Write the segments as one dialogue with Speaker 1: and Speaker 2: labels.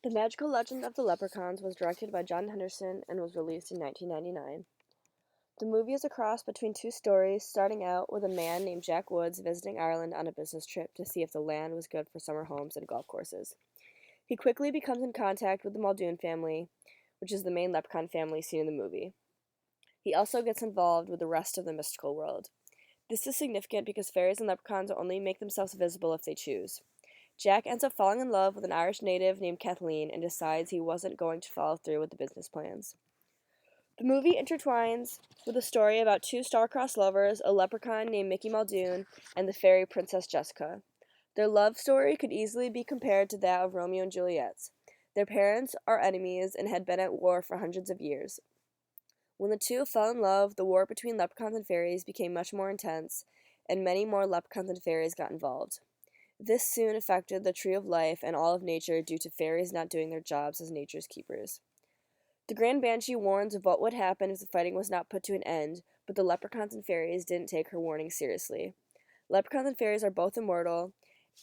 Speaker 1: The Magical Legend of the Leprechauns was directed by John Henderson and was released in 1999. The movie is a cross between two stories, starting out with a man named Jack Woods visiting Ireland on a business trip to see if the land was good for summer homes and golf courses. He quickly becomes in contact with the Muldoon family, which is the main leprechaun family seen in the movie. He also gets involved with the rest of the mystical world. This is significant because fairies and leprechauns only make themselves visible if they choose. Jack ends up falling in love with an Irish native named Kathleen and decides he wasn't going to follow through with the business plans. The movie intertwines with a story about two star-crossed lovers, a leprechaun named Mickey Muldoon and the fairy Princess Jessica. Their love story could easily be compared to that of Romeo and Juliet's. Their parents are enemies and had been at war for hundreds of years. When the two fell in love, the war between leprechauns and fairies became much more intense, and many more leprechauns and fairies got involved. This soon affected the tree of life and all of nature due to fairies not doing their jobs as nature's keepers. The Grand Banshee warns of what would happen if the fighting was not put to an end, but the leprechauns and fairies didn't take her warning seriously. Leprechauns and fairies are both immortal,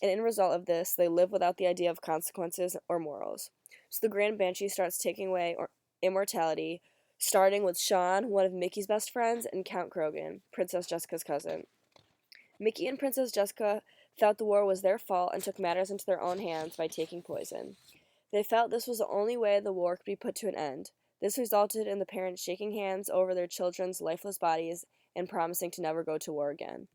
Speaker 1: and in result of this, they live without the idea of consequences or morals. So the Grand Banshee starts taking away immortality, starting with Sean, one of Mickey's best friends, and Count Krogan, Princess Jessica's cousin. Mickey and Princess Jessica felt the war was their fault and took matters into their own hands by taking poison. They felt this was the only way the war could be put to an end. This resulted in the parents shaking hands over their children's lifeless bodies and promising to never go to war again.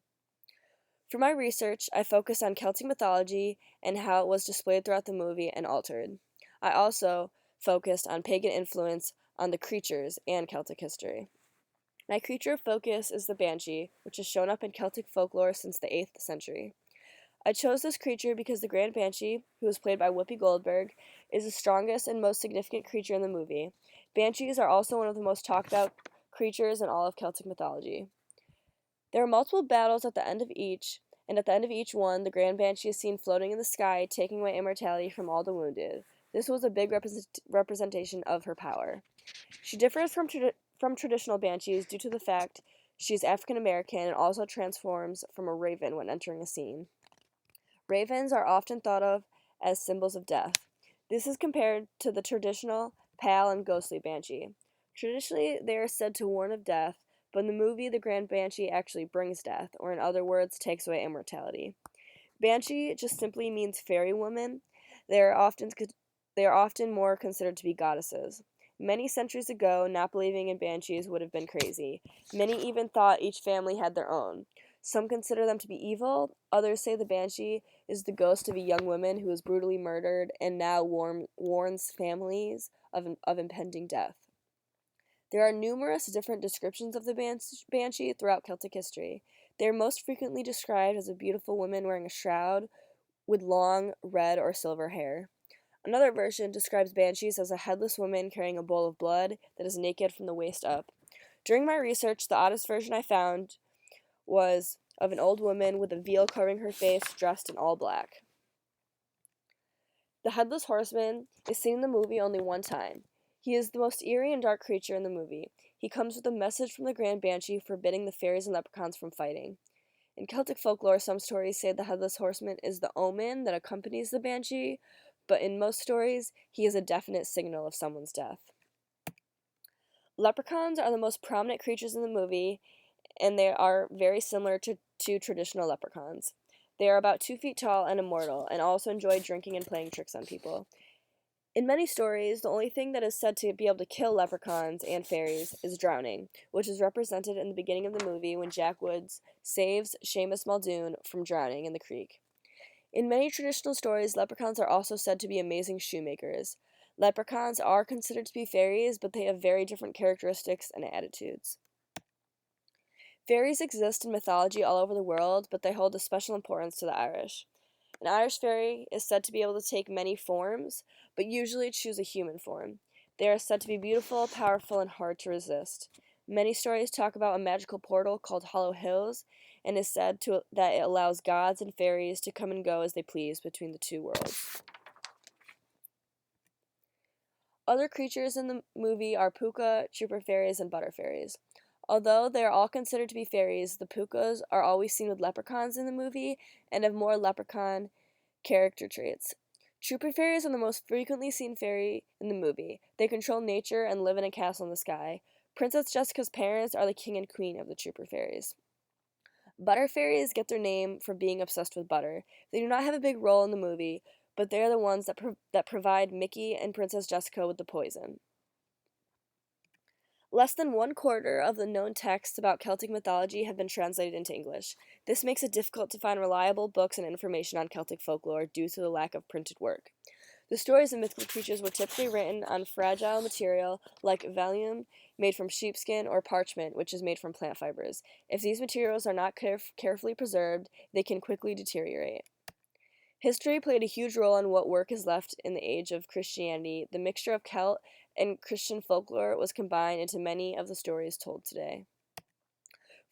Speaker 1: For my research, I focused on Celtic mythology and how it was displayed throughout the movie and altered. I also focused on pagan influence on the creatures and Celtic history. My creature of focus is the banshee, which has shown up in Celtic folklore since the 8th century. I chose this creature because the Grand Banshee, who was played by Whoopi Goldberg, is the strongest and most significant creature in the movie. Banshees are also one of the most talked about creatures in all of Celtic mythology. There are multiple battles at the end of each, and at the end of each one, the Grand Banshee is seen floating in the sky, taking away immortality from all the wounded. This was a big representation of her power. She differs from traditional banshees due to the fact she is African American and also transforms from a raven when entering a scene. Ravens are often thought of as symbols of death. This is compared to the traditional pale and ghostly banshee. Traditionally, they are said to warn of death, but in the movie, the Grand Banshee actually brings death, or in other words, takes away immortality. Banshee just simply means fairy woman. They are often more considered to be goddesses. Many centuries ago, not believing in banshees would have been crazy. Many even thought each family had their own. Some consider them to be evil. Others say the banshee is the ghost of a young woman who was brutally murdered and now warns families of impending death. There are numerous different descriptions of the banshee throughout Celtic history. They are most frequently described as a beautiful woman wearing a shroud with long red or silver hair. Another version describes banshees as a headless woman carrying a bowl of blood that is naked from the waist up. During my research, the oddest version I found was of an old woman with a veil covering her face, dressed in all black. The Headless Horseman is seen in the movie only one time. He is the most eerie and dark creature in the movie. He comes with a message from the Grand Banshee forbidding the fairies and leprechauns from fighting. In Celtic folklore, some stories say the Headless Horseman is the omen that accompanies the Banshee, but in most stories, he is a definite signal of someone's death. Leprechauns are the most prominent creatures in the movie, and they are very similar to traditional leprechauns. They are about 2 feet tall and immortal, and also enjoy drinking and playing tricks on people. In many stories, the only thing that is said to be able to kill leprechauns and fairies is drowning, which is represented in the beginning of the movie when Jack Woods saves Seamus Muldoon from drowning in the creek. In many traditional stories, leprechauns are also said to be amazing shoemakers. Leprechauns are considered to be fairies, but they have very different characteristics and attitudes. Fairies exist in mythology all over the world, but they hold a special importance to the Irish. An Irish fairy is said to be able to take many forms, but usually choose a human form. They are said to be beautiful, powerful, and hard to resist. Many stories talk about a magical portal called Hollow Hills, and is said that it allows gods and fairies to come and go as they please between the two worlds. Other creatures in the movie are puka, trooper fairies, and butter fairies. Although they are all considered to be fairies, the pukas are always seen with leprechauns in the movie and have more leprechaun character traits. Trooper fairies are the most frequently seen fairy in the movie. They control nature and live in a castle in the sky. Princess Jessica's parents are the king and queen of the Trooper fairies. Butter fairies get their name from being obsessed with butter. They do not have a big role in the movie, but they are the ones that provide Mickey and Princess Jessica with the poison. Less than one quarter of the known texts about Celtic mythology have been translated into English. This makes it difficult to find reliable books and information on Celtic folklore due to the lack of printed work. The stories of mythical creatures were typically written on fragile material like vellum, made from sheepskin, or parchment, which is made from plant fibers. If these materials are not carefully preserved, they can quickly deteriorate. History played a huge role in what work is left in the age of Christianity. The mixture of Celt and Christian folklore was combined into many of the stories told today.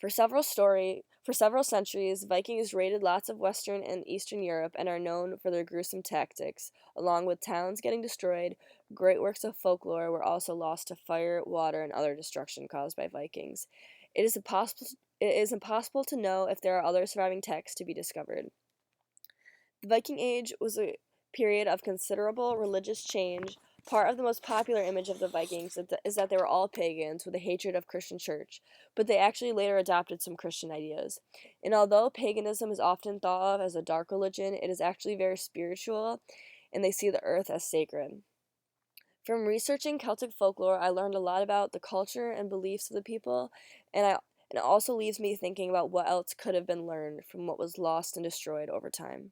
Speaker 1: For several centuries, Vikings raided lots of Western and Eastern Europe and are known for their gruesome tactics. Along with towns getting destroyed, great works of folklore were also lost to fire, water, and other destruction caused by Vikings. It is impossible to know if there are other surviving texts to be discovered. The Viking Age was a period of considerable religious change. Part of the most popular image of the Vikings is that they were all pagans with a hatred of Christian church, but they actually later adopted some Christian ideas. And although paganism is often thought of as a dark religion, it is actually very spiritual, and they see the earth as sacred. From researching Celtic folklore, I learned a lot about the culture and beliefs of the people, and it also leaves me thinking about what else could have been learned from what was lost and destroyed over time.